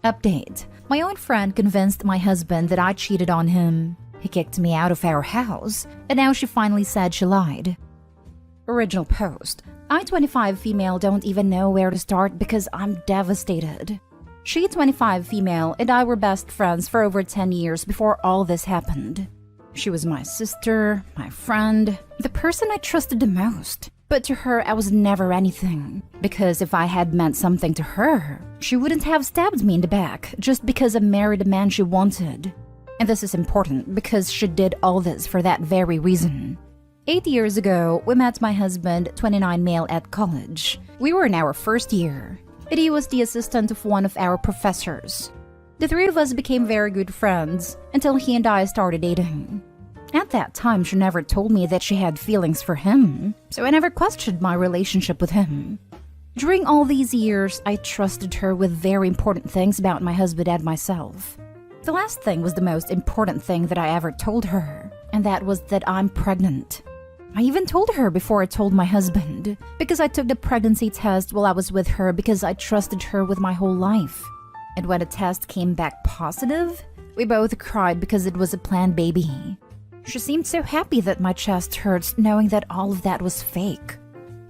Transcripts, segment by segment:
Update. My own friend convinced my husband that I cheated on him. He kicked me out of our house, and now she finally said she lied. Original post. I, 25 female, don't even know where to start because I'm devastated. She, 25 female, and I were best friends for over 10 years before all this happened. She was my sister, my friend, the person I trusted the most. But to her, I was never anything. Because if I had meant something to her, she wouldn't have stabbed me in the back just because I married a man she wanted. And this is important because she did all this for that very reason. 8 years ago, we met my husband, 29 male, at college. We were in our first year, and he was the assistant of one of our professors. The three of us became very good friends until he and I started dating. At that time, she never told me that she had feelings for him, so I never questioned my relationship with him. During all these years, I trusted her with very important things about my husband and myself. The last thing was the most important thing that I ever told her, and that was that I'm pregnant. I even told her before I told my husband, because I took the pregnancy test while I was with her because I trusted her with my whole life. And when the test came back positive, we both cried because it was a planned baby. She seemed so happy that my chest hurts knowing that all of that was fake.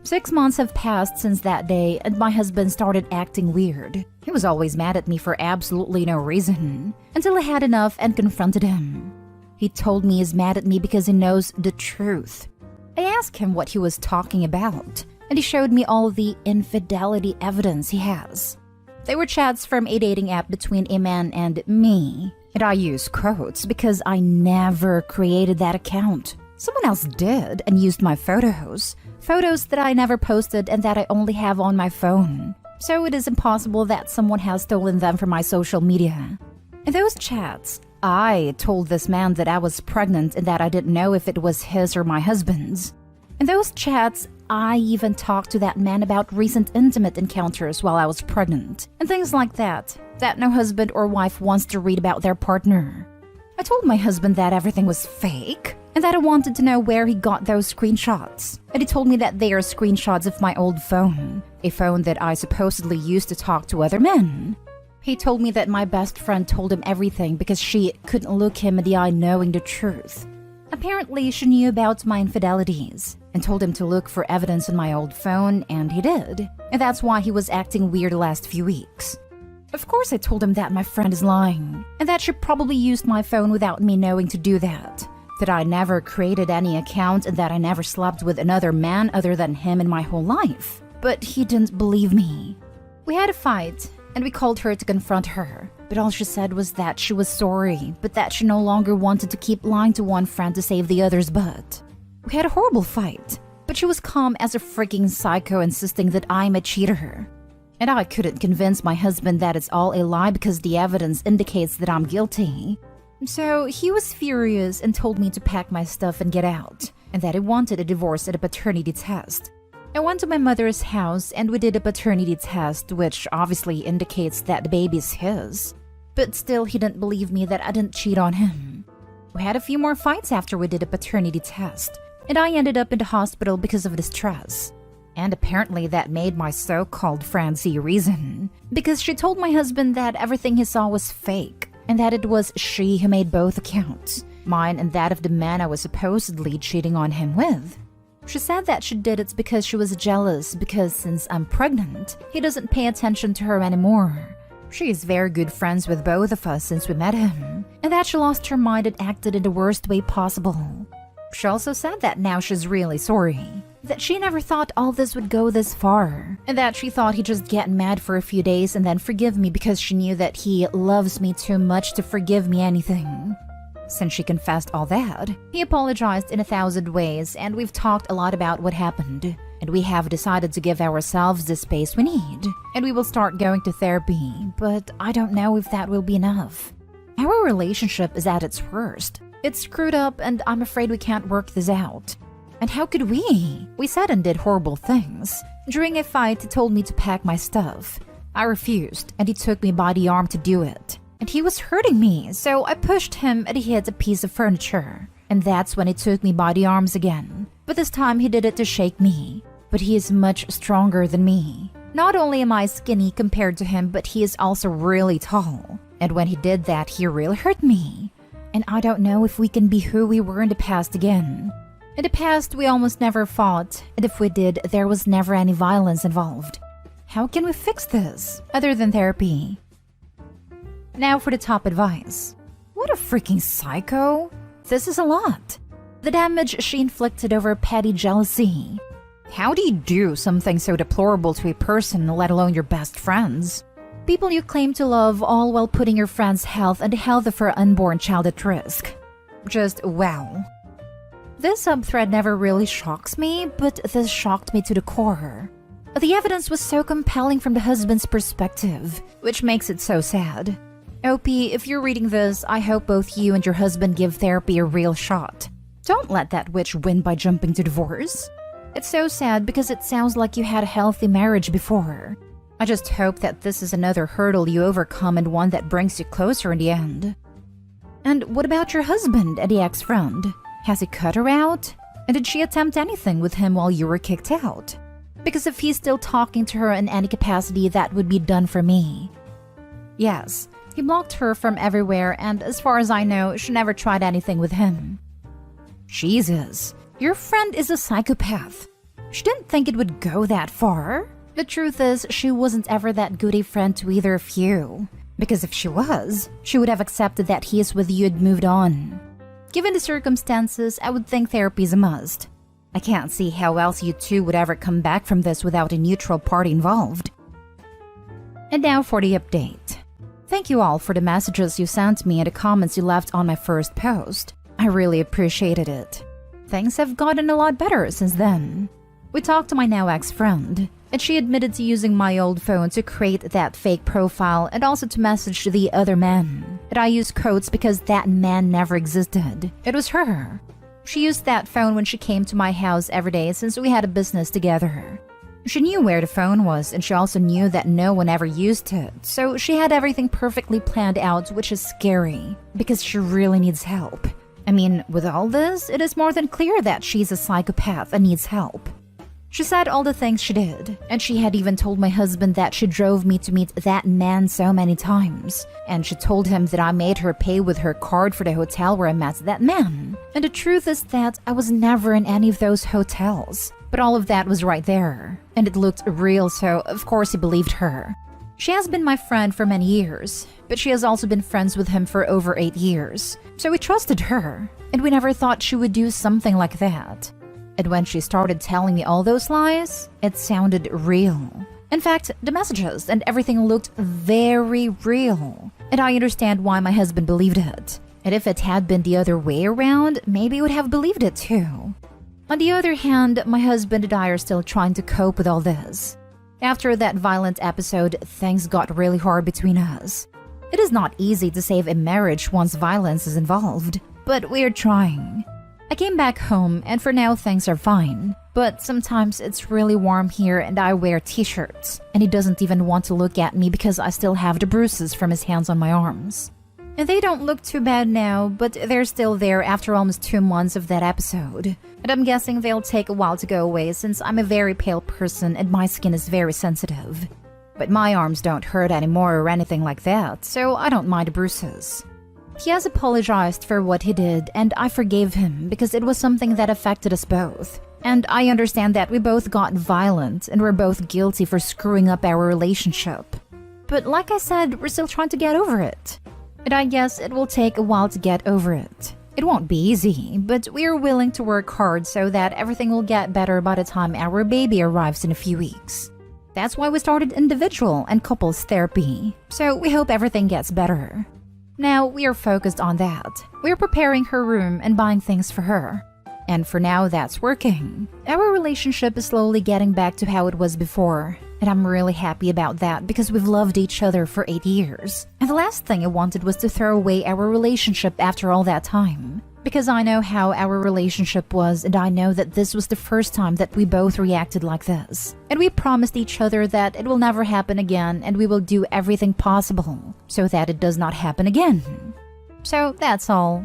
6 months have passed since that day and my husband started acting weird. He was always mad at me for absolutely no reason, until I had enough and confronted him. He told me he's mad at me because he knows the truth. I asked him what he was talking about, and he showed me all the infidelity evidence he has. They were chats from a dating app between a man and me. And I use quotes because I never created that account. Someone else did and used my photos. Photos that I never posted and that I only have on my phone. So it is impossible that someone has stolen them from my social media. In those chats, I told this man that I was pregnant and that I didn't know if it was his or my husband's. In those chats, I even talked to that man about recent intimate encounters while I was pregnant, and things like that no husband or wife wants to read about their partner. I told my husband that everything was fake, and that I wanted to know where he got those screenshots. And he told me that they are screenshots of my old phone, a phone that I supposedly used to talk to other men. He told me that my best friend told him everything because she couldn't look him in the eye knowing the truth. Apparently, she knew about my infidelities and told him to look for evidence on my old phone, and he did. And that's why he was acting weird the last few weeks. Of course, I told him that my friend is lying, and that she probably used my phone without me knowing to do that I never created any account, and that I never slept with another man other than him in my whole life. But he didn't believe me. We had a fight, and we called her to confront her, but all she said was that she was sorry, but that she no longer wanted to keep lying to one friend to save the other's butt. We had a horrible fight, but she was calm as a freaking psycho, insisting that I'm a cheater. And I couldn't convince my husband that it's all a lie because the evidence indicates that I'm guilty. So he was furious and told me to pack my stuff and get out, and that he wanted a divorce and a paternity test. I went to my mother's house and we did a paternity test, which obviously indicates that the baby's his. But still, he didn't believe me that I didn't cheat on him. We had a few more fights after we did a paternity test, and I ended up in the hospital because of the stress. And apparently that made my so-called friend see reason, because she told my husband that everything he saw was fake, and that it was she who made both accounts, mine and that of the man I was supposedly cheating on him with. She said that she did it because she was jealous because since I'm pregnant, he doesn't pay attention to her anymore. She is very good friends with both of us since we met him, and that she lost her mind and acted in the worst way possible. She also said that now she's really sorry, that she never thought all this would go this far, and that she thought he'd just get mad for a few days and then forgive me because she knew that he loves me too much to forgive me anything. Since she confessed all that, he apologized in 1,000 ways, and we've talked a lot about what happened, and we have decided to give ourselves the space we need, and we will start going to therapy, but I don't know if that will be enough. Our relationship is at its worst. It's screwed up, and I'm afraid we can't work this out. And how could we? We said and did horrible things. During a fight, he told me to pack my stuff. I refused, and he took me by the arm to do it. And he was hurting me, so I pushed him and he hit a piece of furniture. And that's when he took me by the arms again. But this time he did it to shake me. But he is much stronger than me. Not only am I skinny compared to him, but he is also really tall. And when he did that, he really hurt me. And I don't know if we can be who we were in the past again. In the past, we almost never fought, and if we did, there was never any violence involved. How can we fix this, other than therapy? Now for the top advice. What a freaking psycho! This is a lot. The damage she inflicted over petty jealousy. How do you do something so deplorable to a person, let alone your best friends? People you claim to love, all while putting your friend's health and the health of her unborn child at risk. Just wow. This subthread never really shocks me, but this shocked me to the core. The evidence was so compelling from the husband's perspective, which makes it so sad. OP, if you're reading this, I hope both you and your husband give therapy a real shot. Don't let that witch win by jumping to divorce. It's so sad because it sounds like you had a healthy marriage before. I just hope that this is another hurdle you overcome and one that brings you closer in the end. And what about your husband and the ex-friend? Has he cut her out? And did she attempt anything with him while you were kicked out? Because if he's still talking to her in any capacity, that would be done for me. Yes, he blocked her from everywhere, and as far as I know, she never tried anything with him. Jesus, your friend is a psychopath. She didn't think it would go that far. The truth is, she wasn't ever that good a friend to either of you. Because if she was, she would have accepted that he is with you and moved on. Given the circumstances, I would think therapy is a must. I can't see how else you two would ever come back from this without a neutral party involved. And now for the update. Thank you all for the messages you sent me and the comments you left on my first post. I really appreciated it. Things have gotten a lot better since then. We talked to my now ex-friend, and she admitted to using my old phone to create that fake profile and also to message the other man. And I use quotes because that man never existed. It was her. She used that phone when she came to my house every day since we had a business together. She knew where the phone was, and she also knew that no one ever used it, so she had everything perfectly planned out, which is scary, because she really needs help. I mean, with all this, it is more than clear that she's a psychopath and needs help. She said all the things she did, and she had even told my husband that she drove me to meet that man so many times. And she told him that I made her pay with her card for the hotel where I met that man. And the truth is that I was never in any of those hotels. But all of that was right there, and it looked real, so of course he believed her. She has been my friend for many years, but she has also been friends with him for over 8 years. So we trusted her, and we never thought she would do something like that. And when she started telling me all those lies, it sounded real. In fact, the messages and everything looked very real. And I understand why my husband believed it. And if it had been the other way around, maybe he would have believed it too. On the other hand, my husband and I are still trying to cope with all this. After that violent episode, things got really hard between us. It is not easy to save a marriage once violence is involved, but we are trying. I came back home, and for now things are fine. But sometimes it's really warm here and I wear t-shirts, and he doesn't even want to look at me because I still have the bruises from his hands on my arms. And they don't look too bad now, but they're still there after almost 2 months of that episode. And I'm guessing they'll take a while to go away since I'm a very pale person and my skin is very sensitive. But my arms don't hurt anymore or anything like that, so I don't mind the bruises. He has apologized for what he did, and I forgave him because it was something that affected us both. And I understand that we both got violent and we're both guilty for screwing up our relationship. But like I said, we're still trying to get over it. And I guess it will take a while to get over it. It won't be easy, but we are willing to work hard so that everything will get better by the time our baby arrives in a few weeks. That's why we started individual and couples therapy, so we hope everything gets better. Now we are focused on that. We are preparing her room and buying things for her. And for now, that's working. Our relationship is slowly getting back to how it was before. And I'm really happy about that because we've loved each other for 8 years. And the last thing I wanted was to throw away our relationship after all that time. Because I know how our relationship was, and I know that this was the first time that we both reacted like this. And we promised each other that it will never happen again, and we will do everything possible so that it does not happen again. So that's all.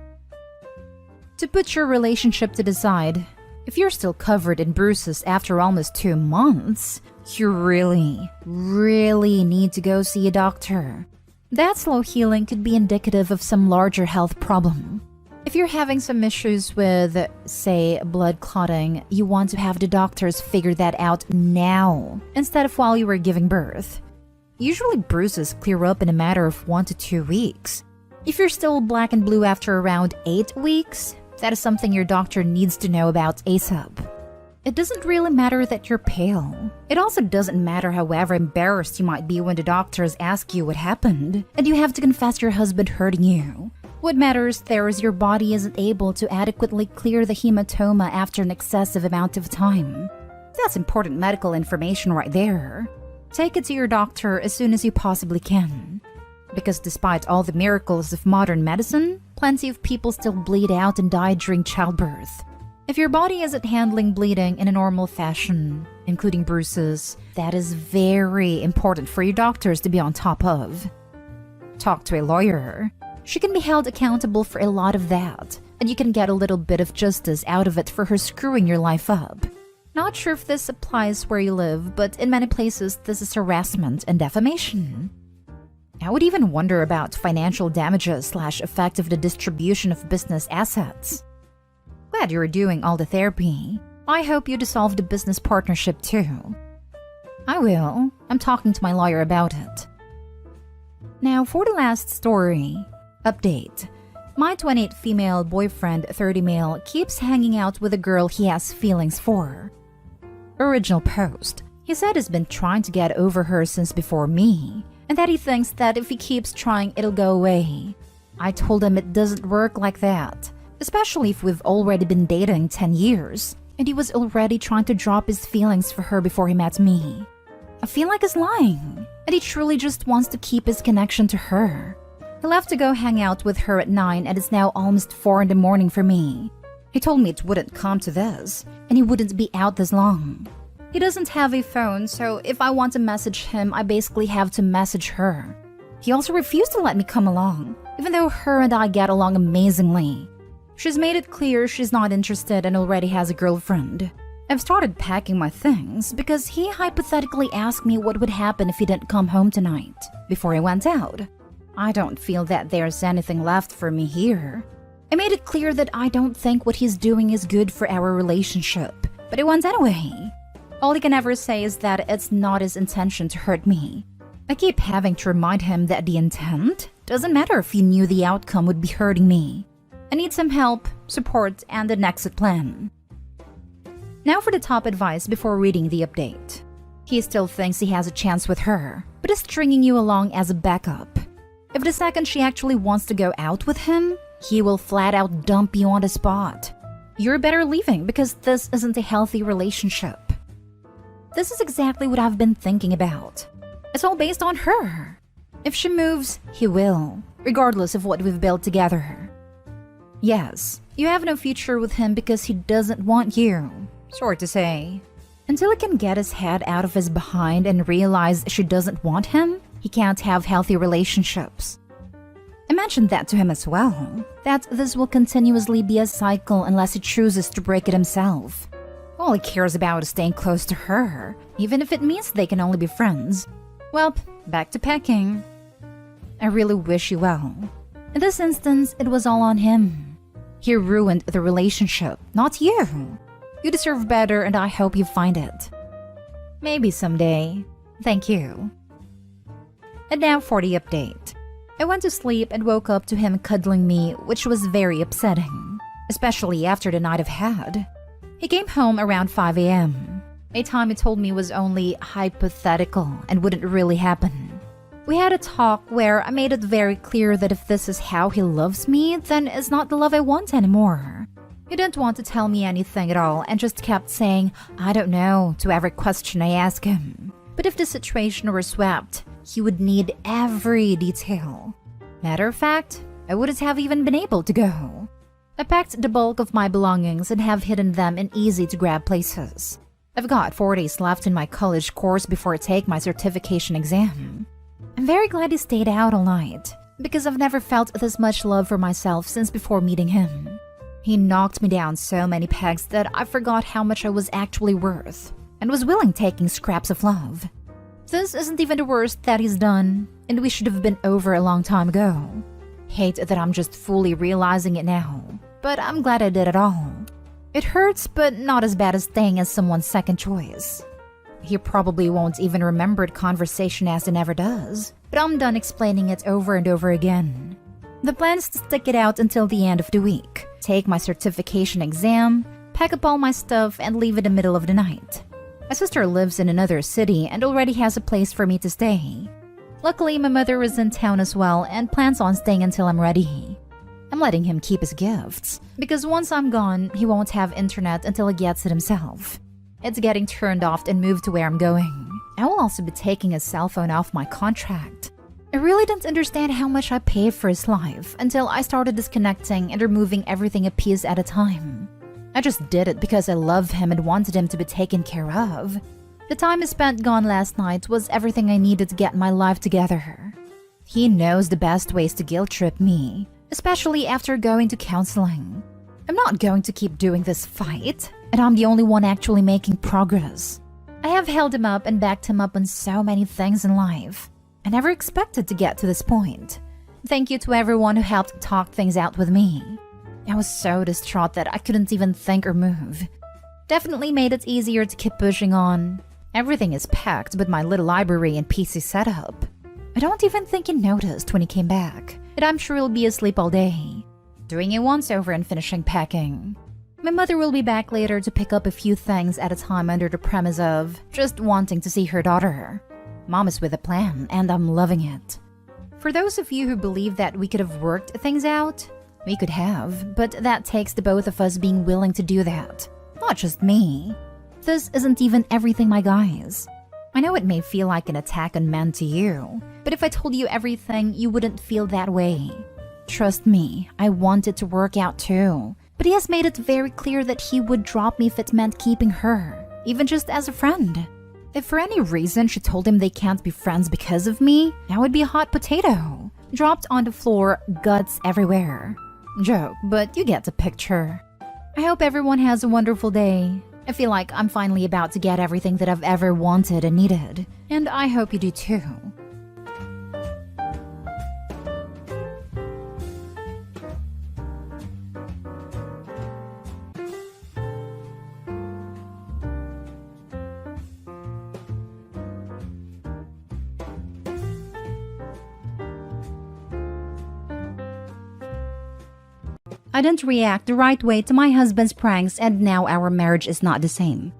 To put your relationship to the side, if you're still covered in bruises after almost 2 months, You really need to go see a doctor. That slow healing could be indicative of some larger health problem. If you're having some issues with, say, blood clotting, you want to have the doctors figure that out now, instead of while you were giving birth. Usually bruises clear up in a matter of 1 to 2 weeks. If you're still black and blue after around 8 weeks, that is something your doctor needs to know about ASAP. It doesn't really matter that you're pale. It also doesn't matter however embarrassed you might be when the doctors ask you what happened, and you have to confess your husband hurting you. What matters there is your body isn't able to adequately clear the hematoma after an excessive amount of time. That's important medical information right there. Take it to your doctor as soon as you possibly can. Because despite all the miracles of modern medicine, plenty of people still bleed out and die during childbirth. If your body isn't handling bleeding in a normal fashion, including bruises, that is very important for your doctors to be on top of. Talk to a lawyer. She can be held accountable for a lot of that, and you can get a little bit of justice out of it for her screwing your life up. Not sure if this applies where you live, but in many places this is harassment and defamation. I would even wonder about financial damages / effect of the distribution of business assets. Glad you're doing all the therapy. I hope you dissolve the business partnership too. I will. I'm talking to my lawyer about it. Now for the last story. Update. My 28 female boyfriend, 30 male, keeps hanging out with a girl he has feelings for. Original post. He said he's been trying to get over her since before me, and that he thinks that if he keeps trying, it'll go away. I told him it doesn't work like that, especially if we've already been dating 10 years, and he was already trying to drop his feelings for her before he met me. I feel like he's lying, and he truly just wants to keep his connection to her. He left to go hang out with her at 9 and it's now almost 4 in the morning for me. He told me it wouldn't come to this, and he wouldn't be out this long. He doesn't have a phone, so if I want to message him, I basically have to message her. He also refused to let me come along, even though her and I get along amazingly. She's made it clear she's not interested and already has a girlfriend. I've started packing my things because he hypothetically asked me what would happen if he didn't come home tonight, before he went out. I don't feel that there's anything left for me here. I made it clear that I don't think what he's doing is good for our relationship, but he went anyway. All he can ever say is that it's not his intention to hurt me. I keep having to remind him that the intent doesn't matter if he knew the outcome would be hurting me. I need some help, support, and an exit plan. Now for the top advice before reading the update. He still thinks he has a chance with her, but is stringing you along as a backup. If the second she actually wants to go out with him, he will flat out dump you on the spot. You're better leaving because this isn't a healthy relationship. This is exactly what I've been thinking about. It's all based on her. If she moves, he will, regardless of what we've built together. Yes, you have no future with him because he doesn't want you. Sorry to say. Until he can get his head out of his behind and realize she doesn't want him, he can't have healthy relationships. I mentioned that to him as well, that this will continuously be a cycle unless he chooses to break it himself. All he cares about is staying close to her, even if it means they can only be friends. Well, back to packing. I really wish you well. In this instance, it was all on him. He ruined the relationship, not you. You deserve better and I hope you find it. Maybe someday. Thank you. And now for the update. I went to sleep and woke up to him cuddling me, which was very upsetting, especially after the night I've had. He came home around 5 a.m., a time he told me was only hypothetical and wouldn't really happen. We had a talk where I made it very clear that if this is how he loves me, then it's not the love I want anymore. He didn't want to tell me anything at all and just kept saying, I don't know, to every question I asked him. But if the situation were swept, he would need every detail. Matter of fact, I wouldn't have even been able to go. I packed the bulk of my belongings and have hidden them in easy-to-grab places. I've got 4 days left in my college course before I take my certification exam. I'm very glad he stayed out all night, because I've never felt this much love for myself since before meeting him. He knocked me down so many pegs that I forgot how much I was actually worth. and was willing taking scraps of love. This isn't even the worst that he's done, and we should have been over a long time ago. Hate that I'm just fully realizing it now, but I'm glad I did it all. It hurts, but not as bad as staying as someone's second choice. He probably won't even remember the conversation as he never does, but I'm done explaining it over and over again. The plan is to stick it out until the end of the week, take my certification exam, pack up all my stuff, and leave in the middle of the night. My sister lives in another city and already has a place for me to stay. Luckily, my mother is in town as well and plans on staying until I'm ready. I'm letting him keep his gifts, because once I'm gone, he won't have internet until he gets it himself. It's getting turned off and moved to where I'm going. I will also be taking his cell phone off my contract. I really didn't understand how much I pay for his life until I started disconnecting and removing everything a piece at a time. I just did it because I love him and wanted him to be taken care of. The time I spent gone last night was everything I needed to get my life together. He knows the best ways to guilt trip me, especially after going to counseling. I'm not going to keep doing this fight, and I'm the only one actually making progress. I have held him up and backed him up on so many things in life. I never expected to get to this point. Thank you to everyone who helped talk things out with me. I was so distraught that I couldn't even think or move. Definitely made it easier to keep pushing on. Everything is packed but my little library and PC setup. I don't even think he noticed when he came back, and I'm sure he'll be asleep all day. Doing a once-over and finishing packing. My mother will be back later to pick up a few things at a time under the premise of just wanting to see her daughter. Mom is with a plan, and I'm loving it. For those of you who believe that we could have worked things out, we could have, but that takes the both of us being willing to do that. Not just me. This isn't even everything, my guys. I know it may feel like an attack on men to you, but if I told you everything, you wouldn't feel that way. Trust me, I want it to work out too. But he has made it very clear that he would drop me if it meant keeping her, even just as a friend. If for any reason she told him they can't be friends because of me, I would be a hot potato, dropped on the floor, guts everywhere. Joke, but you get the picture. I hope everyone has a wonderful day. I feel like I'm finally about to get everything that I've ever wanted and needed, and I hope you do too. I didn't react the right way to my husband's pranks, and now our marriage is not the same.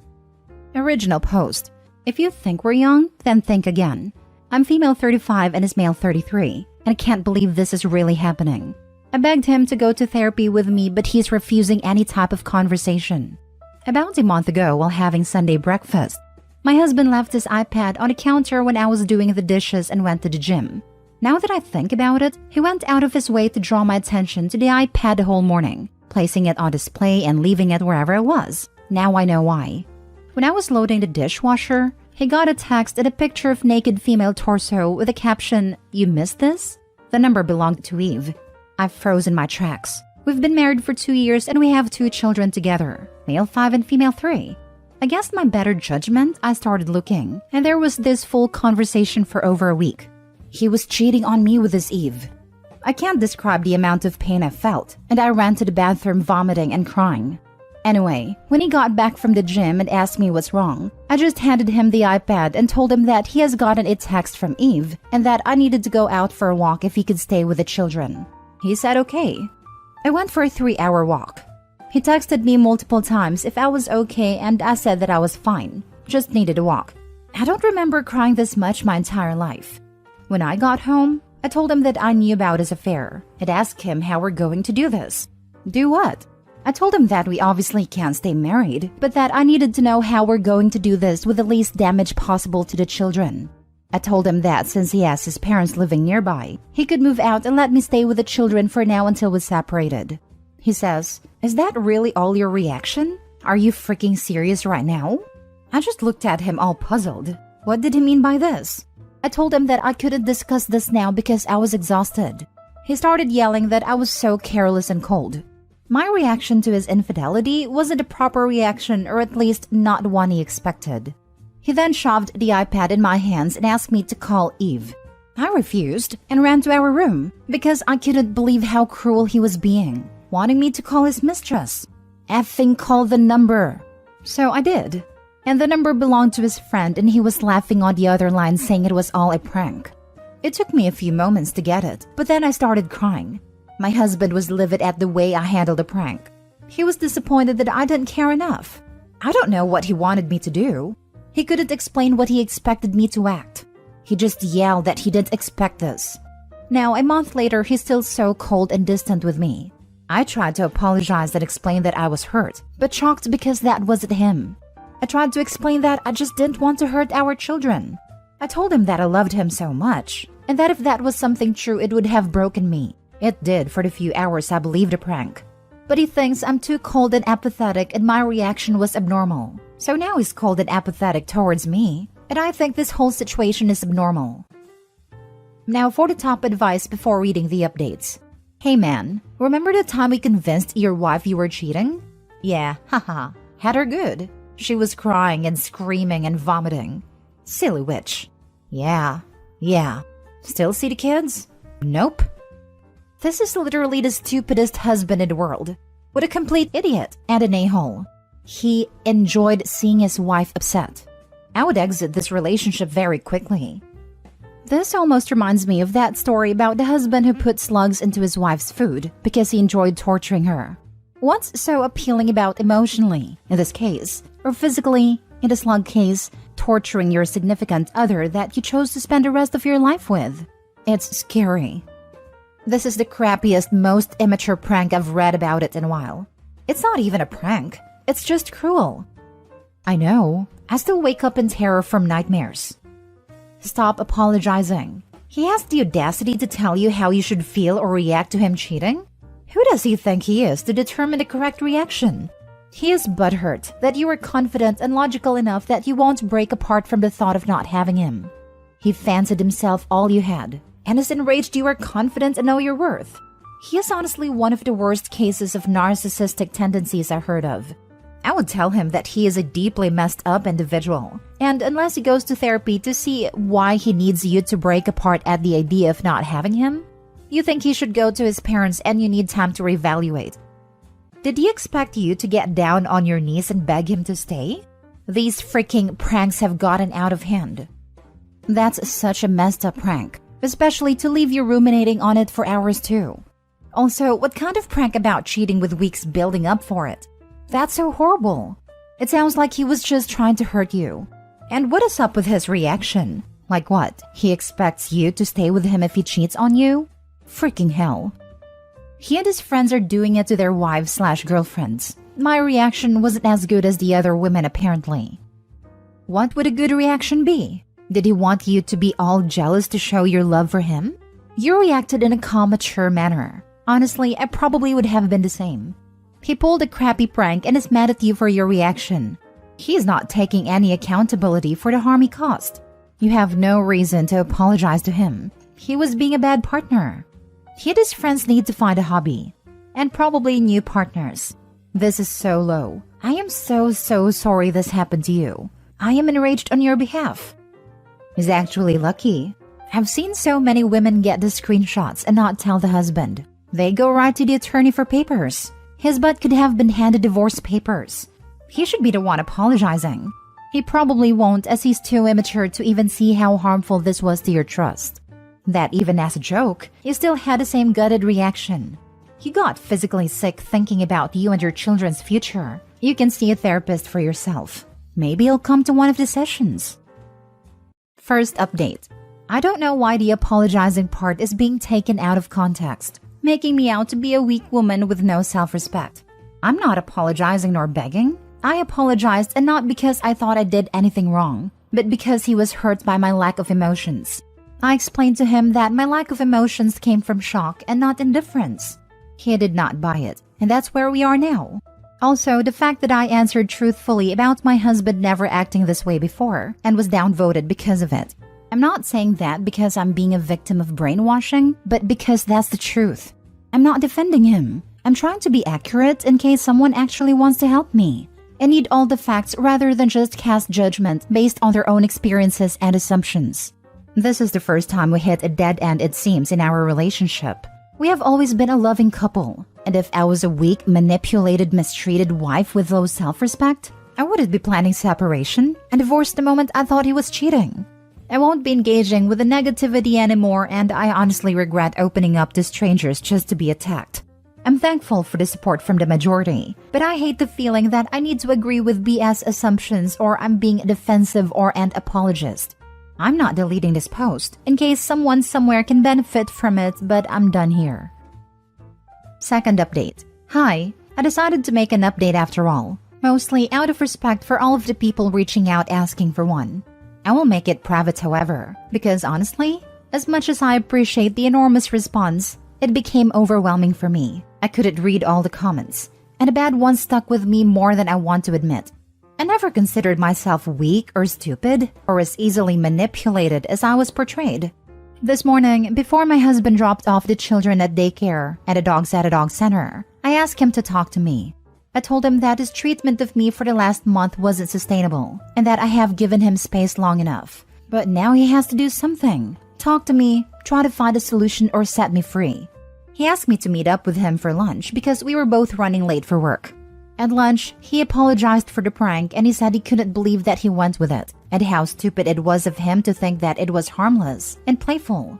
Original post. If you think we're young, then think again. I'm female 35 and is male 33, and I can't believe this is really happening. I begged him to go to therapy with me, but he's refusing any type of conversation. About a month ago, while having Sunday breakfast, my husband left his iPad on the counter when I was doing the dishes and went to the gym. Now that I think about it, he went out of his way to draw my attention to the iPad the whole morning, placing it on display and leaving it wherever I was. Now I know why. When I was loading the dishwasher, he got a text and a picture of naked female torso with a caption, "You missed this?" The number belonged to Eve. I've frozen my tracks. We've been married for 2 years and we have 2 children together, male 5 and female 3. Against my better judgment, I started looking, and there was this full conversation for over a week. He was cheating on me with his Eve. I can't describe the amount of pain I felt, and I ran to the bathroom vomiting and crying. Anyway, when he got back from the gym and asked me what's wrong, I just handed him the iPad and told him that he has gotten a text from Eve and that I needed to go out for a walk if he could stay with the children. He said okay. I went for a 3-hour walk. He texted me multiple times if I was okay, and I said that I was fine, just needed a walk. I don't remember crying this much my entire life. When I got home, I told him that I knew about his affair and asked him how we're going to do this. Do what? I told him that we obviously can't stay married, but that I needed to know how we're going to do this with the least damage possible to the children. I told him that since he has his parents living nearby, he could move out and let me stay with the children for now until we're separated. He says, "Is that really all your reaction? Are you freaking serious right now?" I just looked at him all puzzled. What did he mean by this? I told him that I couldn't discuss this now because I was exhausted. He started yelling that I was so careless and cold. My reaction to his infidelity wasn't a proper reaction, or at least not one he expected. He then shoved the iPad in my hands and asked me to call Eve. I refused and ran to our room because I couldn't believe how cruel he was being, wanting me to call his mistress. Effing call the number. So I did. And the number belonged to his friend, and he was laughing on the other line saying it was all a prank. It took me a few moments to get it, but then I started crying. My husband was livid at the way I handled the prank. He was disappointed that I didn't care enough. I don't know what he wanted me to do. He couldn't explain what he expected me to act. He just yelled that he didn't expect this. Now, a month later, he's still so cold and distant with me. I tried to apologize and explain that I was hurt, but shocked because that wasn't him. I tried to explain that I just didn't want to hurt our children. I told him that I loved him so much, and that if that was something true, it would have broken me. It did for the few hours I believed a prank. But he thinks I'm too cold and apathetic, and my reaction was abnormal. So now he's cold and apathetic towards me, and I think this whole situation is abnormal. Now for the top advice before reading the updates. Hey man, remember the time we convinced your wife you were cheating? Yeah, haha, had her good. She was crying and screaming and vomiting. Silly witch. Yeah. Still see the kids? Nope. This is literally the stupidest husband in the world. What a complete idiot and an a-hole. He enjoyed seeing his wife upset. I would exit this relationship very quickly. This almost reminds me of that story about the husband who put slugs into his wife's food because he enjoyed torturing her. What's so appealing about emotionally, in this case, or physically, in the slug case, torturing your significant other that you chose to spend the rest of your life with? It's scary. This is the crappiest, most immature prank I've read about it in a while. It's not even a prank. It's just cruel. I know. I still wake up in terror from nightmares. Stop apologizing. He has the audacity to tell you how you should feel or react to him cheating? Who does he think he is to determine the correct reaction? He is butthurt that you are confident and logical enough that you won't break apart from the thought of not having him. He fancied himself all you had, and is enraged you are confident and know your worth. He is honestly one of the worst cases of narcissistic tendencies I heard of. I would tell him that he is a deeply messed up individual, and unless he goes to therapy to see why he needs you to break apart at the idea of not having him, you think he should go to his parents and you need time to reevaluate. Did he expect you to get down on your knees and beg him to stay? These freaking pranks have gotten out of hand. That's such a messed up prank, especially to leave you ruminating on it for hours too. Also, what kind of prank about cheating with weeks building up for it? That's so horrible. It sounds like he was just trying to hurt you. And what is up with his reaction? Like what? He expects you to stay with him if he cheats on you? Freaking hell. He and his friends are doing it to their wives/girlfriends. My reaction wasn't as good as the other women apparently. What would a good reaction be? Did he want you to be all jealous to show your love for him? You reacted in a calm, mature manner. Honestly, I probably would have been the same. He pulled a crappy prank and is mad at you for your reaction. He is not taking any accountability for the harm he caused. You have no reason to apologize to him. He was being a bad partner. He and his friends need to find a hobby. And probably new partners. This is so low. I am so sorry this happened to you. I am enraged on your behalf. He's actually lucky. I've seen so many women get the screenshots and not tell the husband. They go right to the attorney for papers. His butt could have been handed divorce papers. He should be the one apologizing. He probably won't, as he's too immature to even see how harmful this was to your trust. That even as a joke, you still had the same gutted reaction. You got physically sick thinking about you and your children's future. You can see a therapist for yourself. Maybe he'll come to one of the sessions. First update. I don't know why the apologizing part is being taken out of context, making me out to be a weak woman with no self-respect. I'm not apologizing nor begging. I apologized, and not because I thought I did anything wrong, but because he was hurt by my lack of emotions. I explained to him that my lack of emotions came from shock and not indifference. He did not buy it, and that's where we are now. Also, the fact that I answered truthfully about my husband never acting this way before and was downvoted because of it. I'm not saying that because I'm being a victim of brainwashing, but because that's the truth. I'm not defending him. I'm trying to be accurate in case someone actually wants to help me. I need all the facts rather than just cast judgment based on their own experiences and assumptions. This is the first time we hit a dead end, it seems, in our relationship. We have always been a loving couple, and if I was a weak, manipulated, mistreated wife with low self-respect, I wouldn't be planning separation and divorce the moment I thought he was cheating. I won't be engaging with the negativity anymore, and I honestly regret opening up to strangers just to be attacked. I'm thankful for the support from the majority, but I hate the feeling that I need to agree with BS assumptions or I'm being defensive or an apologist. I'm not deleting this post in case someone somewhere can benefit from it, but I'm done here. Second update. Hi, I decided to make an update after all, mostly out of respect for all of the people reaching out asking for one. I will make it private, however, because honestly, as much as I appreciate the enormous response, it became overwhelming for me. I couldn't read all the comments, and a bad one stuck with me more than I want to admit. I never considered myself weak or stupid or as easily manipulated as I was portrayed. This morning, before my husband dropped off the children at daycare and the dogs at a dog center, I asked him to talk to me. I told him that his treatment of me for the last month wasn't sustainable and that I have given him space long enough. But now he has to do something. Talk to me, try to find a solution, or set me free. He asked me to meet up with him for lunch because we were both running late for work. At lunch, he apologized for the prank and he said he couldn't believe that he went with it and how stupid it was of him to think that it was harmless and playful.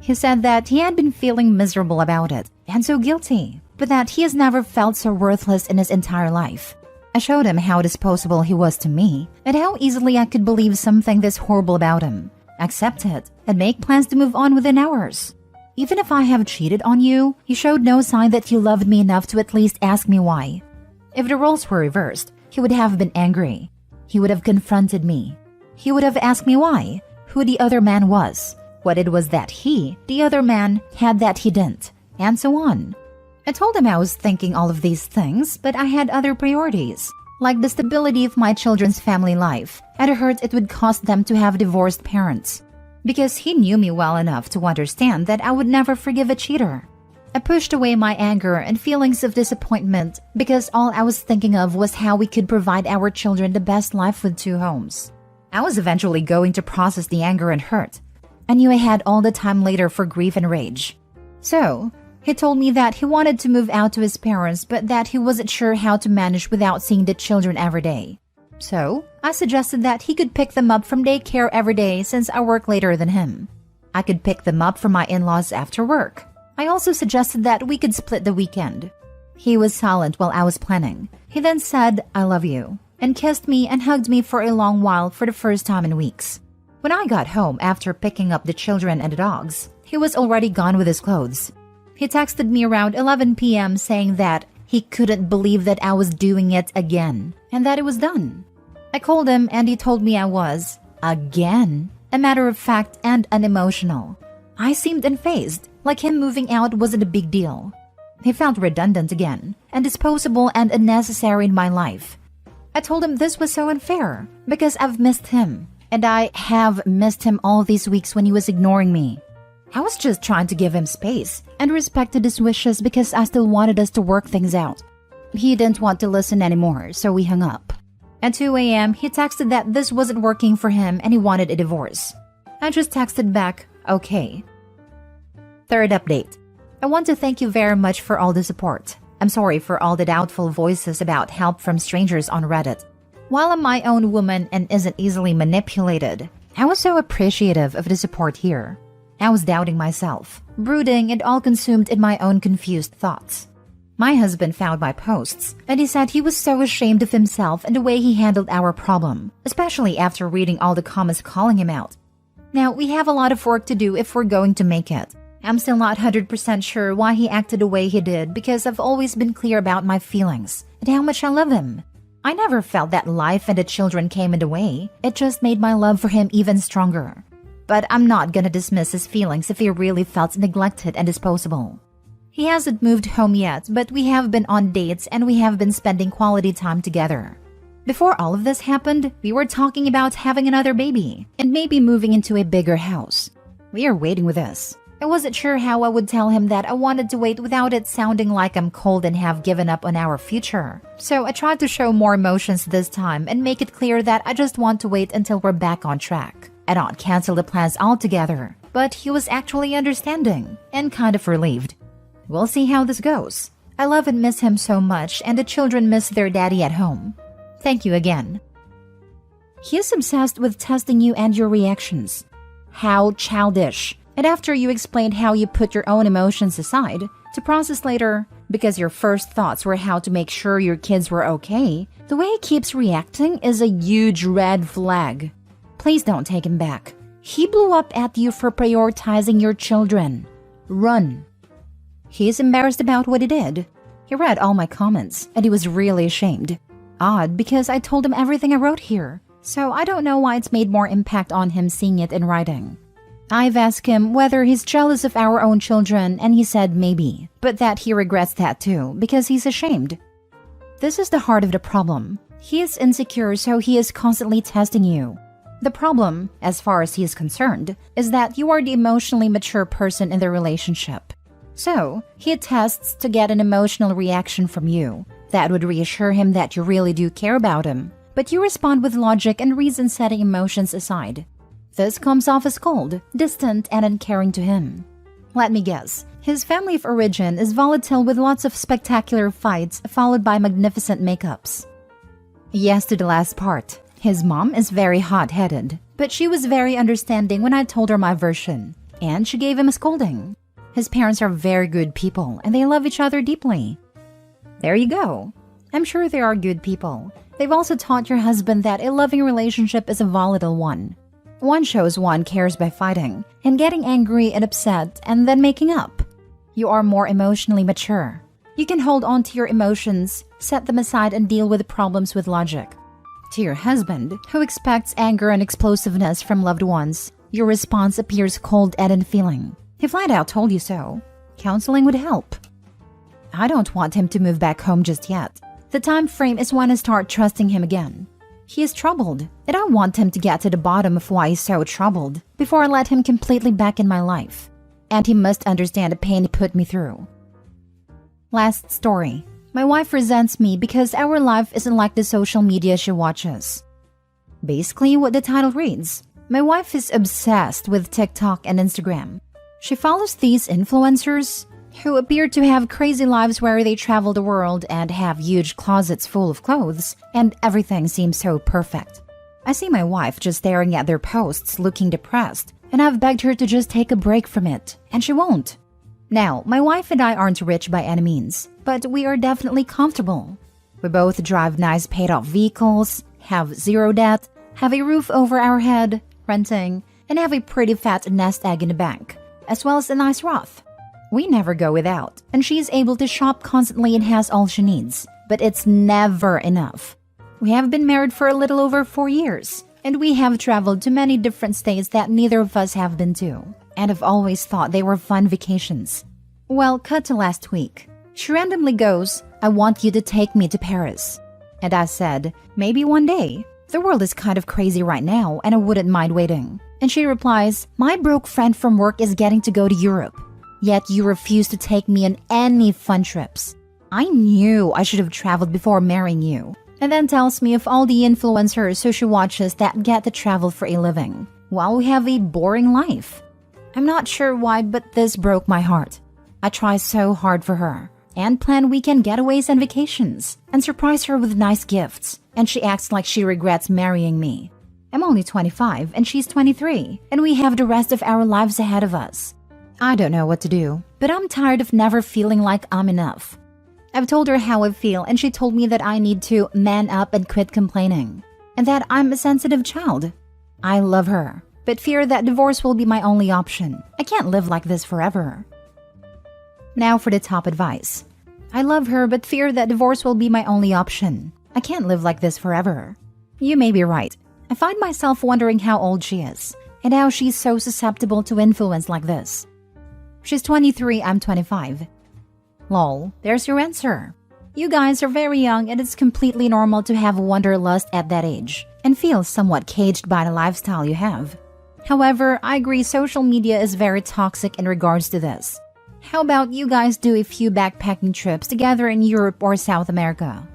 He said that he had been feeling miserable about it and so guilty, but that he has never felt so worthless in his entire life. I showed him how disposable he was to me and how easily I could believe something this horrible about him, accept it, and make plans to move on within hours. Even if I have cheated on you, he showed no sign that he loved me enough to at least ask me why. If the roles were reversed, he would have been angry. He would have confronted me. He would have asked me why, who the other man was, what it was that he, the other man, had that he didn't, and so on. I told him I was thinking all of these things, but I had other priorities, like the stability of my children's family life, and I heard it would cost them to have divorced parents. Because he knew me well enough to understand that I would never forgive a cheater. I pushed away my anger and feelings of disappointment because all I was thinking of was how we could provide our children the best life with 2 homes. I was eventually going to process the anger and hurt. I knew I had all the time later for grief and rage. So, he told me that he wanted to move out to his parents but that he wasn't sure how to manage without seeing the children every day. So, I suggested that he could pick them up from daycare every day since I work later than him. I could pick them up from my in-laws after work. I also suggested that we could split the weekend. He was silent while I was planning. He then said, "I love you," and kissed me and hugged me for a long while for the first time in weeks. When I got home after picking up the children and the dogs, he was already gone with his clothes. He texted me around 11 p.m. saying that he couldn't believe that I was doing it again and that it was done. I called him and he told me I was, again, a matter of fact and unemotional. I seemed unfazed, like him moving out wasn't a big deal. He felt redundant again, and disposable and unnecessary in my life. I told him this was so unfair, because I've missed him, and I have missed him all these weeks when he was ignoring me. I was just trying to give him space, and respected his wishes because I still wanted us to work things out. He didn't want to listen anymore, so we hung up. At 2 a.m., he texted that this wasn't working for him and he wanted a divorce. I just texted back, okay. Third update. I want to thank you very much for all the support. I'm sorry for all the doubtful voices about help from strangers on Reddit. While I'm my own woman and isn't easily manipulated, I was so appreciative of the support here. I was doubting myself, brooding and all consumed in my own confused thoughts. My husband found my posts, and he said he was so ashamed of himself and the way he handled our problem, especially after reading all the comments calling him out. Now, we have a lot of work to do if we're going to make it. I'm still not 100% sure why he acted the way he did because I've always been clear about my feelings and how much I love him. I never felt that life and the children came in the way. It just made my love for him even stronger. But I'm not gonna dismiss his feelings if he really felt neglected and disposable. He hasn't moved home yet, but we have been on dates and we have been spending quality time together. Before all of this happened, we were talking about having another baby and maybe moving into a bigger house. We are waiting with this. I wasn't sure how I would tell him that I wanted to wait without it sounding like I'm cold and have given up on our future. So I tried to show more emotions this time and make it clear that I just want to wait until we're back on track. I don't cancel the plans altogether, but he was actually understanding and kind of relieved. We'll see how this goes. I love and miss him so much, and the children miss their daddy at home. Thank you again. He is obsessed with testing you and your reactions. How childish. And after you explained how you put your own emotions aside to process later, because your first thoughts were how to make sure your kids were okay, the way he keeps reacting is a huge red flag. Please don't take him back. He blew up at you for prioritizing your children. Run. He's embarrassed about what he did. He read all my comments, and he was really ashamed. Odd, because I told him everything I wrote here, so I don't know why it's made more impact on him seeing it in writing. I've asked him whether he's jealous of our own children, and he said maybe, but that he regrets that too, because he's ashamed. This is the heart of the problem. He is insecure, so he is constantly testing you. The problem, as far as he is concerned, is that you are the emotionally mature person in the relationship. So, he tests to get an emotional reaction from you that would reassure him that you really do care about him, but you respond with logic and reason, setting emotions aside. This comes off as cold, distant, and uncaring to him. Let me guess, his family of origin is volatile with lots of spectacular fights followed by magnificent makeups. Yes to the last part. His mom is very hot-headed, but she was very understanding when I told her my version, and she gave him a scolding. His parents are very good people, and they love each other deeply. There you go. I'm sure they are good people. They've also taught your husband that a loving relationship is a volatile one. One shows one cares by fighting, and getting angry and upset, and then making up. You are more emotionally mature. You can hold on to your emotions, set them aside, and deal with problems with logic. To your husband, who expects anger and explosiveness from loved ones, your response appears cold and unfeeling. He flat out told you so. Counseling would help. I don't want him to move back home just yet. The time frame is when I start trusting him again. He is troubled, and I want him to get to the bottom of why he's so troubled before I let him completely back in my life. And he must understand the pain he put me through. Last story. My wife resents me because our life isn't like the social media she watches. Basically what the title reads. My wife is obsessed with TikTok and Instagram. She follows these influencers who appear to have crazy lives where they travel the world and have huge closets full of clothes, and everything seems so perfect. I see my wife just staring at their posts looking depressed, and I've begged her to just take a break from it, and she won't. Now, my wife and I aren't rich by any means, but we are definitely comfortable. We both drive nice paid-off vehicles, have zero debt, have a roof over our head, renting, and have a pretty fat nest egg in the bank, as well as a nice Roth. We never go without, and she is able to shop constantly and has all she needs, but it's never enough. We have been married for a little over 4 years, and we have traveled to many different states that neither of us have been to, and have always thought they were fun vacations. Well, cut to last week. She randomly goes, I want you to take me to Paris. And I said, maybe one day. The world is kind of crazy right now, and I wouldn't mind waiting. And she replies, my broke friend from work is getting to go to Europe. Yet you refuse to take me on any fun trips. I knew I should have traveled before marrying you. And then tells me of all the influencers who she watches that get to travel for a living, while we have a boring life. I'm not sure why, but this broke my heart. I try so hard for her, and plan weekend getaways and vacations, and surprise her with nice gifts, and she acts like she regrets marrying me. I'm only 25 and she's 23, and we have the rest of our lives ahead of us. I don't know what to do, but I'm tired of never feeling like I'm enough. I've told her how I feel, and she told me that I need to man up and quit complaining, and that I'm a sensitive child. I love her, but fear that divorce will be my only option. I can't live like this forever. Now for the top advice. I love her, but fear that divorce will be my only option. I can't live like this forever. You may be right. I find myself wondering how old she is, and how she's so susceptible to influence like this. She's 23, I'm 25. Lol, there's your answer. You guys are very young, and it's completely normal to have wanderlust at that age, and feel somewhat caged by the lifestyle you have. However, I agree social media is very toxic in regards to this. How about you guys do a few backpacking trips together in Europe or South America?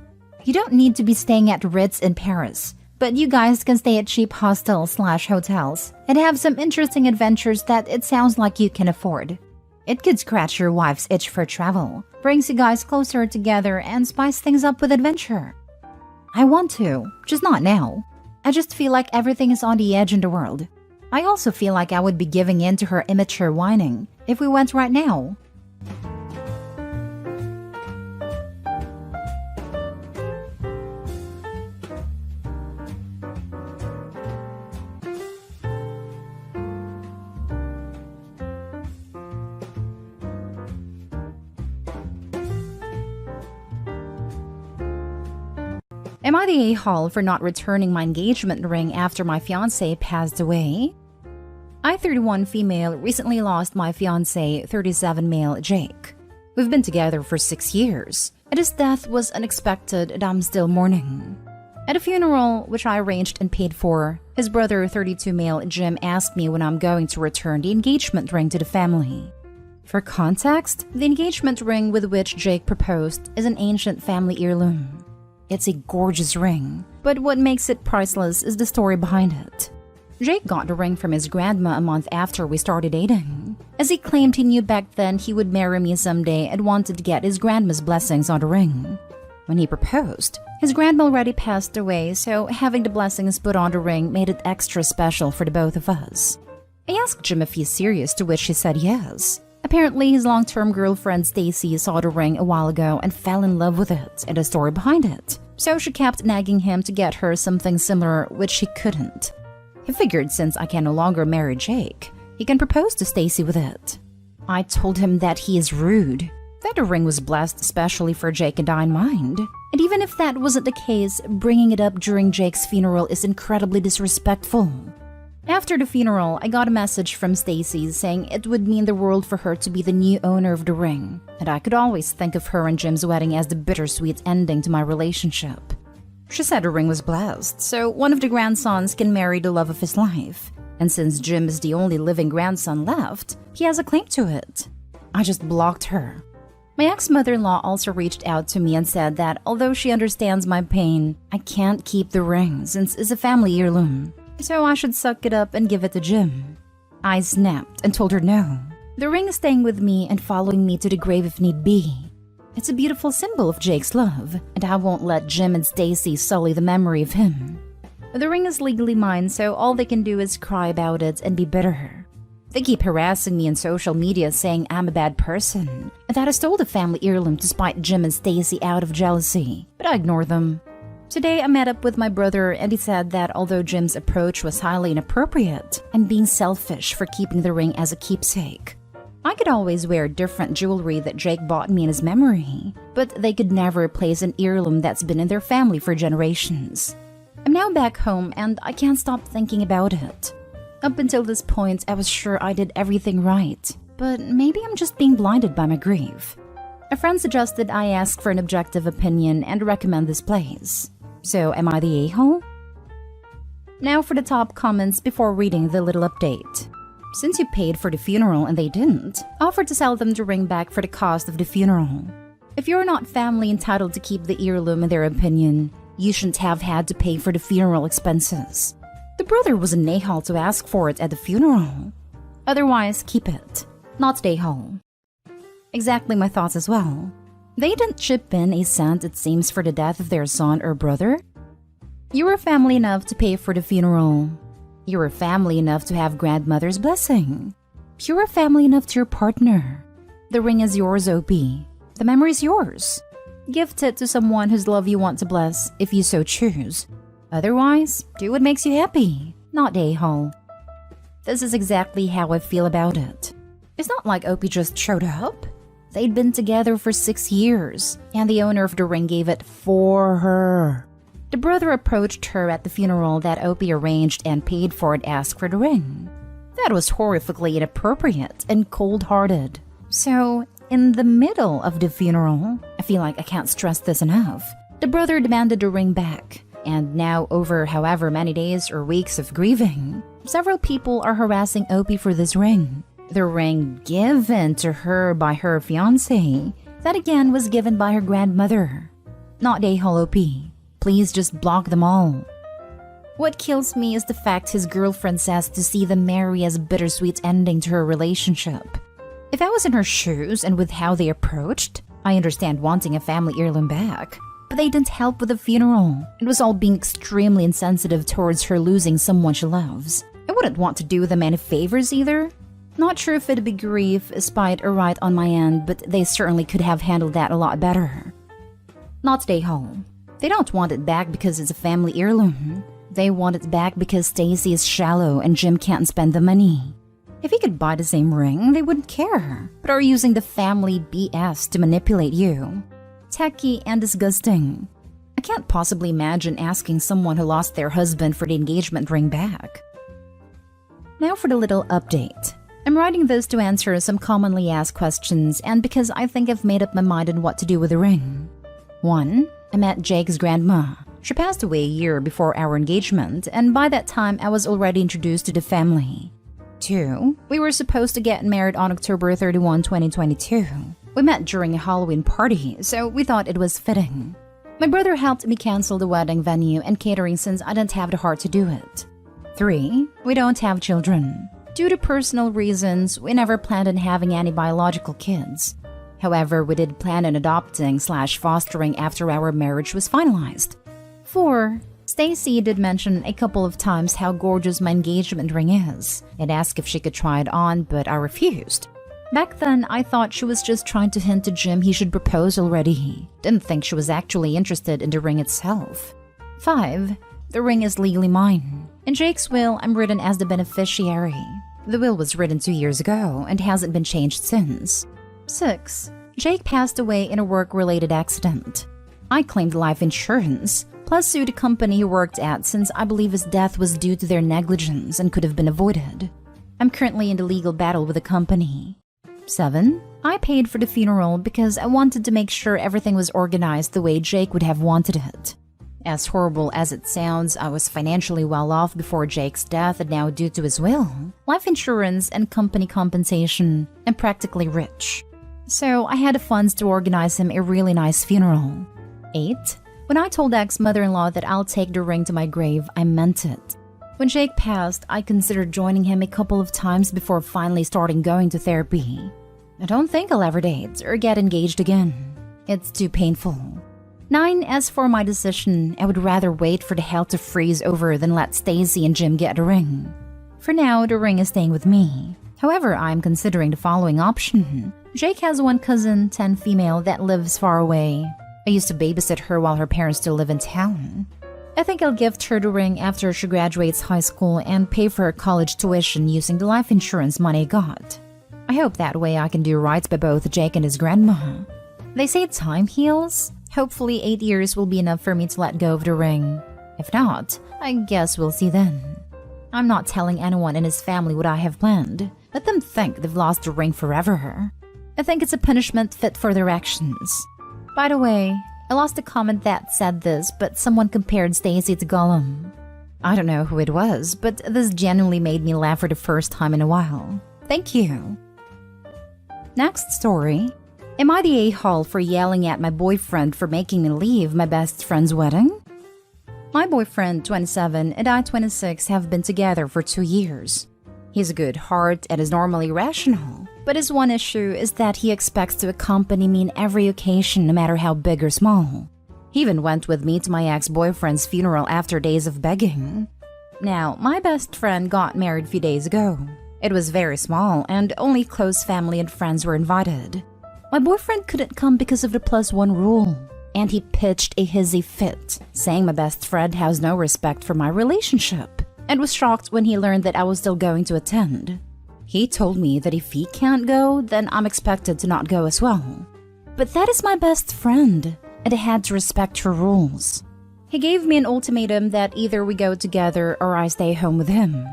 You don't need to be staying at Ritz in Paris, but you guys can stay at cheap hostels/hotels and have some interesting adventures that it sounds like you can afford. It could scratch your wife's itch for travel, brings you guys closer together, and spice things up with adventure. I want to, just not now. I just feel like everything is on the edge in the world. I also feel like I would be giving in to her immature whining if we went right now. Am I the a-hole for not returning my engagement ring after my fiancé passed away? I, 31 female, recently lost my fiancé, 37 male, Jake. We've been together for 6 years, and his death was unexpected and I'm still mourning. At a funeral, which I arranged and paid for, his brother, 32 male, Jim, asked me when I'm going to return the engagement ring to the family. For context, the engagement ring with which Jake proposed is an ancient family heirloom. It's a gorgeous ring, but what makes it priceless is the story behind it. Jake got the ring from his grandma a month after we started dating, as he claimed he knew back then he would marry me someday and wanted to get his grandma's blessings on the ring. When he proposed, his grandma already passed away, so having the blessings put on the ring made it extra special for the both of us. I asked Jim if he's serious, to which he said yes. Apparently, his long-term girlfriend Stacy saw the ring a while ago and fell in love with it and the story behind it. So she kept nagging him to get her something similar, which he couldn't. He figured since I can no longer marry Jake, he can propose to Stacy with it. I told him that he is rude, that the ring was blessed especially for Jake and I in mind. And even if that wasn't the case, bringing it up during Jake's funeral is incredibly disrespectful. After the funeral, I got a message from Stacy saying it would mean the world for her to be the new owner of the ring, and I could always think of her and Jim's wedding as the bittersweet ending to my relationship. She said the ring was blessed, so one of the grandsons can marry the love of his life, and since Jim is the only living grandson left, he has a claim to it. I just blocked her. My ex-mother-in-law also reached out to me and said that although she understands my pain, I can't keep the ring since it's a family heirloom. So I should suck it up and give it to Jim. I snapped and told her no. The ring is staying with me and following me to the grave if need be. It's a beautiful symbol of Jake's love, and I won't let Jim and Stacy sully the memory of him. The ring is legally mine, so all they can do is cry about it and be bitter. They keep harassing me on social media saying I'm a bad person, and that I stole the family heirloom to spite Jim and Stacy out of jealousy, but I ignore them. Today, I met up with my brother and he said that although Jim's approach was highly inappropriate and being selfish for keeping the ring as a keepsake, I could always wear different jewelry that Jake bought me in his memory, but they could never replace an heirloom that's been in their family for generations. I'm now back home and I can't stop thinking about it. Up until this point, I was sure I did everything right, but maybe I'm just being blinded by my grief. A friend suggested I ask for an objective opinion and recommend this place. So, am I the a-hole? Now for the top comments before reading the little update. Since you paid for the funeral and they didn't, offer to sell them the ring back for the cost of the funeral. If you're not family entitled to keep the heirloom in their opinion, you shouldn't have had to pay for the funeral expenses. The brother was an a-hole to ask for it at the funeral. Otherwise, keep it. Not the a-hole. Exactly my thoughts as well. They didn't chip in a cent, it seems, for the death of their son or brother. You were family enough to pay for the funeral. You were family enough to have grandmother's blessing. You were family enough to your partner. The ring is yours, OP. The memory is yours. Gift it to someone whose love you want to bless, if you so choose. Otherwise, do what makes you happy, not a-hole. This is exactly how I feel about it. It's not like OP just showed up. They'd been together for 6 years, and the owner of the ring gave it for her. The brother approached her at the funeral that OP arranged and paid for and asked for the ring. That was horrifically inappropriate and cold-hearted. So, in the middle of the funeral, I feel like I can't stress this enough, the brother demanded the ring back. And now, over however many days or weeks of grieving, Several people are harassing OP for this ring. The ring given to her by her fiancé, that again was given by her grandmother. Not a-hole OP. Please just block them all. What kills me is the fact his girlfriend says to see them marry as a bittersweet ending to her relationship. If I was in her shoes and with how they approached, I understand wanting a family heirloom back. But they didn't help with the funeral. It was all being extremely insensitive towards her losing someone she loves. I wouldn't want to do them any favors either. Not sure if it'd be grief, spite, or right on my end, but they certainly could have handled that a lot better. Not stay home. They don't want it back because it's a family heirloom. They want it back because Stacy is shallow and Jim can't spend the money. If he could buy the same ring, they wouldn't care, but are using the family BS to manipulate you. Tacky and disgusting. I can't possibly imagine asking someone who lost their husband for the engagement ring back. Now for the little update. I'm writing this to answer some commonly asked questions and because I think I've made up my mind on what to do with the ring. 1. I met Jake's grandma. She passed away a year before our engagement, and by that time I was already introduced to the family. 2. We were supposed to get married on October 31, 2022. We met during a Halloween party, so we thought it was fitting. My brother helped me cancel the wedding venue and catering since I didn't have the heart to do it. 3. We don't have children. Due to personal reasons, we never planned on having any biological kids. However, we did plan on adopting/fostering after our marriage was finalized. 4. Stacy did mention a couple of times how gorgeous my engagement ring is and asked if she could try it on, but I refused. Back then, I thought she was just trying to hint to Jim he should propose already. Didn't think she was actually interested in the ring itself. 5. The ring is legally mine. In Jake's will, I'm written as the beneficiary. The will was written 2 years ago and hasn't been changed since. 6. Jake passed away in a work-related accident. I claimed life insurance, plus sued the company he worked at since I believe his death was due to their negligence and could have been avoided. I'm currently in the legal battle with the company. 7. I paid for the funeral because I wanted to make sure everything was organized the way Jake would have wanted it. As horrible as it sounds, I was financially well off before Jake's death, and now due to his will, life insurance and company compensation, I'm practically rich. So I had the funds to organize him a really nice funeral. 8. When I told ex-mother-in-law that I'll take the ring to my grave, I meant it. When Jake passed, I considered joining him a couple of times before finally starting going to therapy. I don't think I'll ever date or get engaged again. It's too painful. 9. As for my decision, I would rather wait for the hell to freeze over than let Stacy and Jim get a ring. For now, the ring is staying with me. However, I'm considering the following option. Jake has one cousin, 10 female, that lives far away. I used to babysit her while her parents still live in town. I think I'll gift her the ring after she graduates high school and pay for her college tuition using the life insurance money I got. I hope that way I can do right by both Jake and his grandma. They say time heals. Hopefully 8 years will be enough for me to let go of the ring. If not, I guess we'll see then. I'm not telling anyone in his family what I have planned. Let them think they've lost the ring forever. I think it's a punishment fit for their actions. By the way, I lost a comment that said this, but someone compared Stacy to Gollum. I don't know who it was, but this genuinely made me laugh for the first time in a while. Thank you. Next story. Am I the a-hole for yelling at my boyfriend for making me leave my best friend's wedding? My boyfriend, 27, and I, 26, have been together for 2 years. He's a good heart and is normally rational, but his one issue is that he expects to accompany me in every occasion, no matter how big or small. He even went with me to my ex-boyfriend's funeral after days of begging. Now, my best friend got married a few days ago. It was very small, and only close family and friends were invited. My boyfriend couldn't come because of the +1 rule, and he pitched a hissy fit, saying my best friend has no respect for my relationship, and was shocked when he learned that I was still going to attend. He told me that if he can't go, then I'm expected to not go as well. But that is my best friend, and I had to respect her rules. He gave me an ultimatum that either we go together or I stay home with him.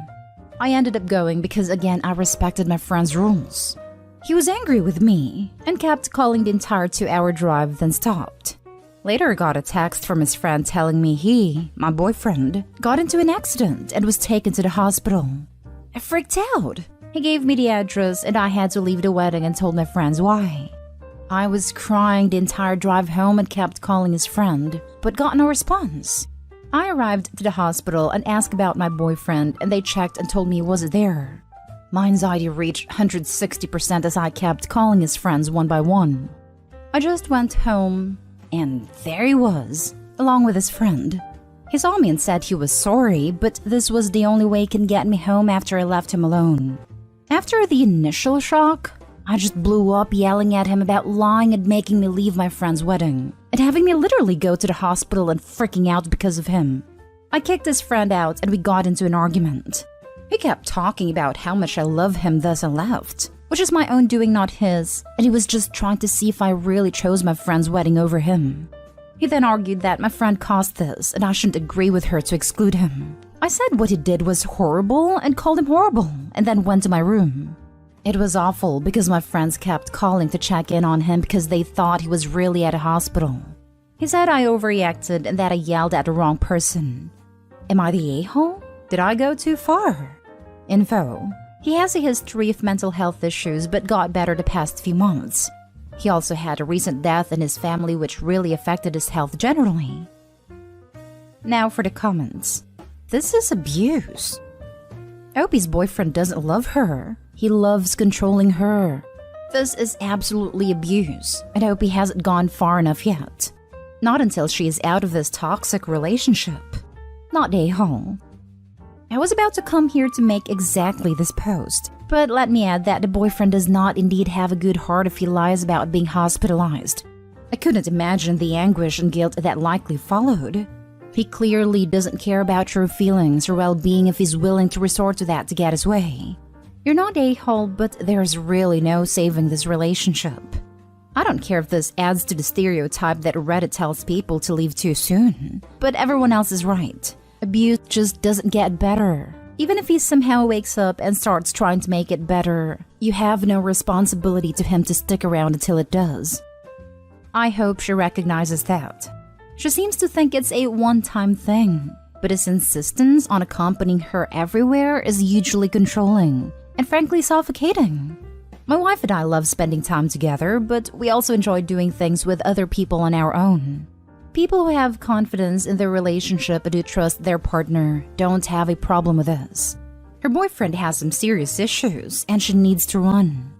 I ended up going because, again, I respected my friend's rules. He was angry with me and kept calling the entire 2-hour drive, then stopped. Later, I got a text from his friend telling me he, my boyfriend, got into an accident and was taken to the hospital. I freaked out. He gave me the address and I had to leave the wedding and told my friends why. I was crying the entire drive home and kept calling his friend, but got no response. I arrived to the hospital and asked about my boyfriend, and they checked and told me he wasn't there. My anxiety reached 160% as I kept calling his friends one by one. I just went home, and there he was, along with his friend. He saw me and said he was sorry, but this was the only way he can get me home after I left him alone. After the initial shock, I just blew up yelling at him about lying and making me leave my friend's wedding, and having me literally go to the hospital and freaking out because of him. I kicked his friend out and we got into an argument. He kept talking about how much I love him, thus I left, which is my own doing, not his, and he was just trying to see if I really chose my friend's wedding over him. He then argued that my friend caused this and I shouldn't agree with her to exclude him. I said what he did was horrible and called him horrible, and then went to my room. It was awful because my friends kept calling to check in on him because they thought he was really at a hospital. He said I overreacted and that I yelled at the wrong person. Am I the a-hole? Did I go too far? Info: he has a history of mental health issues but got better the past few months. He also had a recent death in his family which really affected his health generally. Now for the comments. This is abuse. Opie's boyfriend doesn't love her. He loves controlling her. This is absolutely abuse, and Opie hasn't gone far enough yet. Not until she is out of this toxic relationship. Not a-hole. I was about to come here to make exactly this post, but let me add that the boyfriend does not indeed have a good heart if he lies about being hospitalized. I couldn't imagine the anguish and guilt that likely followed. He clearly doesn't care about your feelings or well-being if he's willing to resort to that to get his way. You're not a-hole, but there's really no saving this relationship. I don't care if this adds to the stereotype that Reddit tells people to leave too soon, but everyone else is right. Abuse just doesn't get better. Even if he somehow wakes up and starts trying to make it better, you have no responsibility to him to stick around until it does. I hope she recognizes that. She seems to think it's a one-time thing, but his insistence on accompanying her everywhere is hugely controlling and frankly suffocating. My wife and I love spending time together, but we also enjoy doing things with other people on our own. People who have confidence in their relationship and who trust their partner don't have a problem with this. Her boyfriend has some serious issues and she needs to run.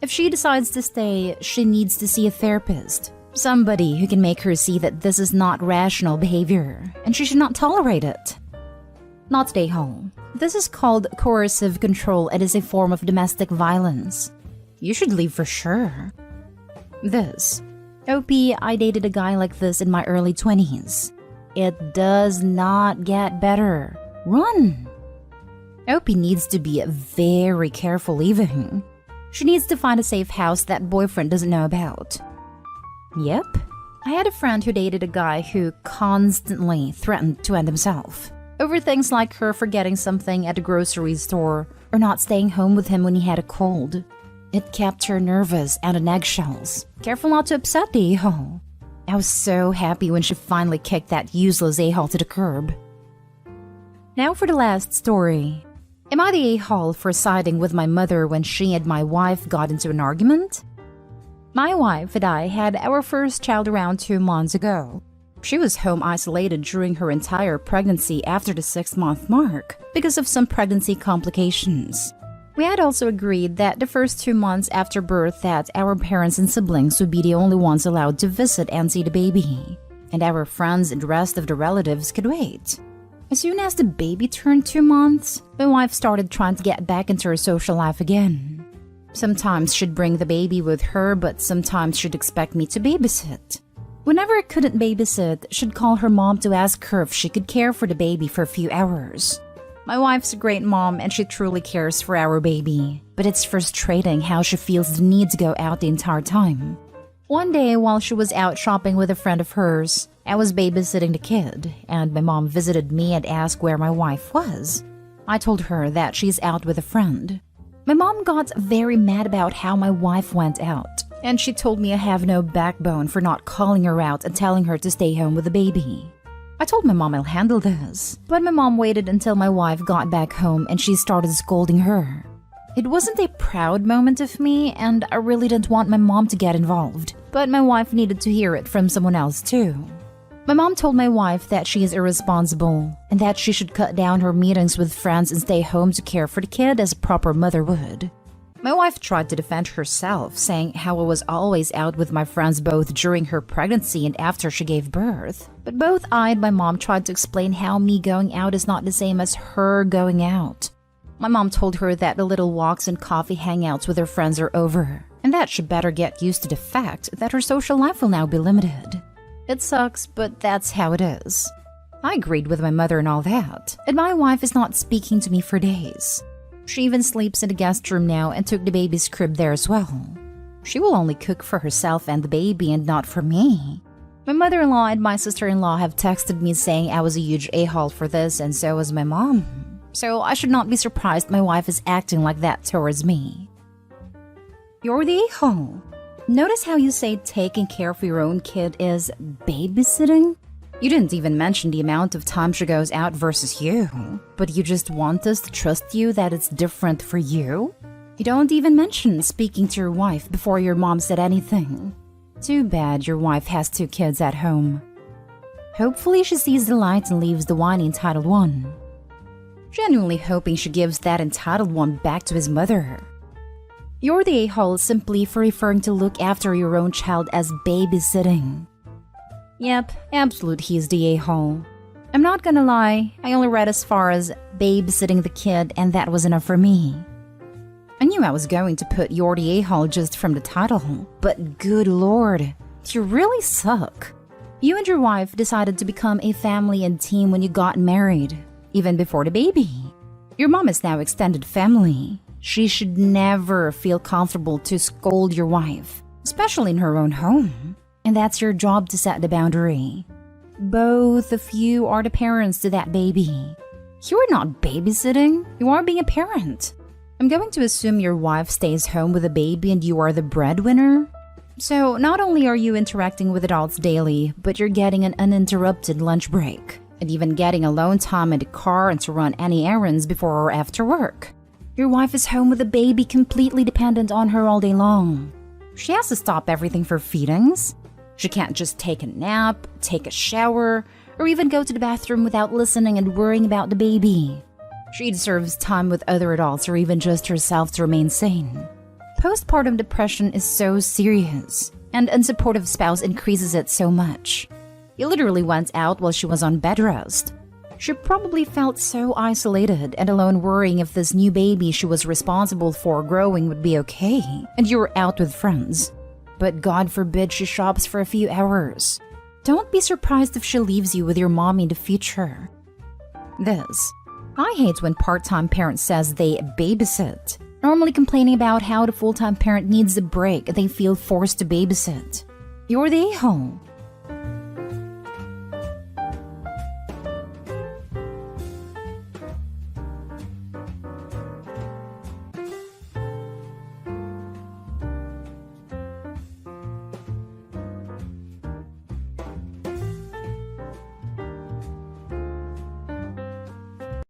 If she decides to stay, she needs to see a therapist. Somebody who can make her see that this is not rational behavior and she should not tolerate it. Not stay home. This is called coercive control and is a form of domestic violence. You should leave for sure. This. Opie, I dated a guy like this in my early 20s. It does not get better. Run. Opie needs to be very careful leaving. She needs to find a safe house that boyfriend doesn't know about. Yep. I had a friend who dated a guy who constantly threatened to end himself over things like her forgetting something at a grocery store or not staying home with him when he had a cold. It kept her nervous and on eggshells, careful not to upset the a-hole. I was so happy when she finally kicked that useless a-hole to the curb. Now for the last story. Am I the a-hole for siding with my mother when she and my wife got into an argument? My wife and I had our first child around 2 months ago. She was home isolated during her entire pregnancy after the 6-month mark because of some pregnancy complications. We had also agreed that the first 2 months after birth that our parents and siblings would be the only ones allowed to visit and see the baby, and our friends and the rest of the relatives could wait. As soon as the baby turned 2 months, my wife started trying to get back into her social life again. Sometimes she'd bring the baby with her, but sometimes she'd expect me to babysit. Whenever I couldn't babysit, she'd call her mom to ask her if she could care for the baby for a few hours. My wife's a great mom and she truly cares for our baby, but it's frustrating how she feels the need to go out the entire time. One day, while she was out shopping with a friend of hers, I was babysitting the kid, and my mom visited me and asked where my wife was. I told her that she's out with a friend. My mom got very mad about how my wife went out. And she told me I have no backbone for not calling her out and telling her to stay home with the baby. I told my mom I'll handle this, but my mom waited until my wife got back home and she started scolding her. It wasn't a proud moment of me, and I really didn't want my mom to get involved, but my wife needed to hear it from someone else too. My mom told my wife that she is irresponsible and that she should cut down her meetings with friends and stay home to care for the kid as a proper mother would. My wife tried to defend herself, saying how I was always out with my friends both during her pregnancy and after she gave birth. But both I and my mom tried to explain how me going out is not the same as her going out. My mom told her that the little walks and coffee hangouts with her friends are over, and that she better get used to the fact that her social life will now be limited. It sucks, but that's how it is. I agreed with my mother and all that, and my wife is not speaking to me for days. She even sleeps in the guest room now and took the baby's crib there as well. She will only cook for herself and the baby and not for me. My mother-in-law and my sister-in-law have texted me saying I was a huge a-hole for this, and so was my mom. So I should not be surprised my wife is acting like that towards me. You're the a-hole. Notice how you say taking care of your own kid is babysitting? You didn't even mention the amount of time she goes out versus you, but you just want us to trust you that it's different for you? You don't even mention speaking to your wife before your mom said anything. Too bad your wife has 2 kids at home. Hopefully she sees the light and leaves the whiny entitled one. Genuinely hoping she gives that entitled one back to his mother. You're the a-hole simply for referring to look after your own child as babysitting. Yep, absolute he's the a-hole. I'm not gonna lie, I only read as far as babysitting the kid and that was enough for me. I knew I was going to put you're the a-hole just from the title, but good lord, you really suck. You and your wife decided to become a family and team when you got married, even before the baby. Your mom is now extended family. She should never feel comfortable to scold your wife, especially in her own home. And that's your job to set the boundary. Both of you are the parents to that baby. You are not babysitting, you are being a parent. I'm going to assume your wife stays home with the baby and you are the breadwinner. So not only are you interacting with adults daily, but you're getting an uninterrupted lunch break, and even getting alone time in the car and to run any errands before or after work. Your wife is home with the baby completely dependent on her all day long. She has to stop everything for feedings. She can't just take a nap, take a shower, or even go to the bathroom without listening and worrying about the baby. She deserves time with other adults or even just herself to remain sane. Postpartum depression is so serious, and unsupportive spouse increases it so much. He literally went out while she was on bed rest. She probably felt so isolated and alone, worrying if this new baby she was responsible for growing would be okay, and you were out with friends. But God forbid she shops for a few hours. Don't be surprised if she leaves you with your mommy in the future. This. I hate when part-time parent says they babysit, normally complaining about how the full-time parent needs a break and they feel forced to babysit. You're the a-hole.